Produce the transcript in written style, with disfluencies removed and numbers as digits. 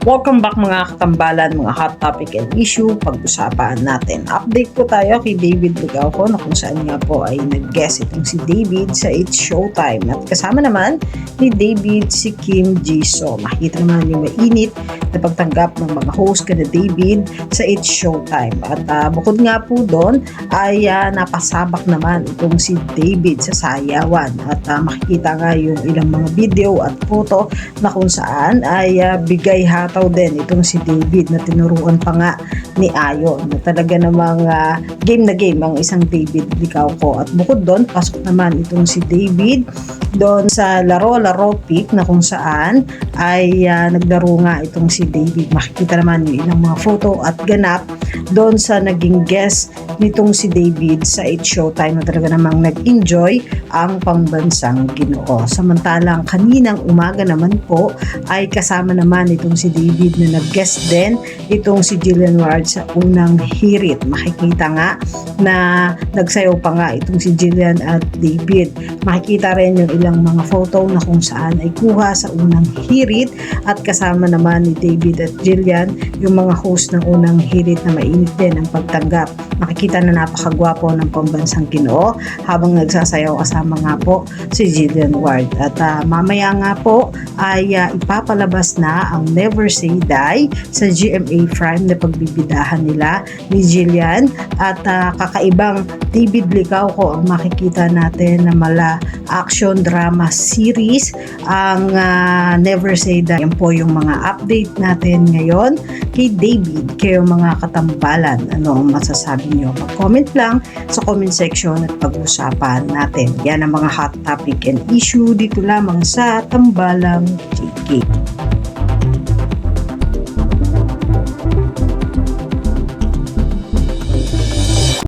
Welcome back mga katambalan, mga hot topic and issue, pag-usapan natin. Update po tayo kay David Ligauco na kung saan nga po ay nag-guest itong si David sa It's Showtime. At kasama naman ni David si Kim Jisoo. Makikita naman yung mainit na pagtanggap ng mga host ka na David sa It's Showtime. At bukod nga po doon ay napasabak naman itong si David sa sayawan. At makikita nga yung ilang mga video at photo na kung saan ay bigay hataw din itong si David na tinuruan pa nga ni Ayon na talaga namang game na game ang isang David Ligauco. At bukod doon, pasok naman itong si David doon sa laro pick na kung saan ay naglaro nga itong si David. Makikita naman yung ilang mga photo at ganap doon sa naging guest nitong si David sa It's Showtime na talaga namang nag-enjoy ang pambansang Ginoo. Samantalang kaninang umaga naman po ay kasama naman itong si David na nag-guest din itong si Jillian Ward sa unang hirit. Makikita nga na nagsayaw pa nga itong si Jillian at David. Makikita rin yung ilang mga photo na kung saan ay kuha sa unang hirit at kasama naman ni David at Jillian yung mga host ng unang hirit na mainit din ang pagtanggap. Makikita na napakagwapo ng pambansang Ginoo habang nagsasayaw kasama nga po si Jillian Ward. At mamaya nga po ay ipapalabas na ang Never Say Die sa GMA Prime na pagbibidahan nila ni Jillian at kakaibang David Ligauco ang makikita natin na mala action drama series ang Never Say Die. Yan po yung mga update natin ngayon kay David. Kayo mga katambalan, ano ang masasabi nyo? Mag-comment lang sa comment section at pag-usapan natin. Yan ang mga hot topic and issue dito lamang sa Tambalang JK.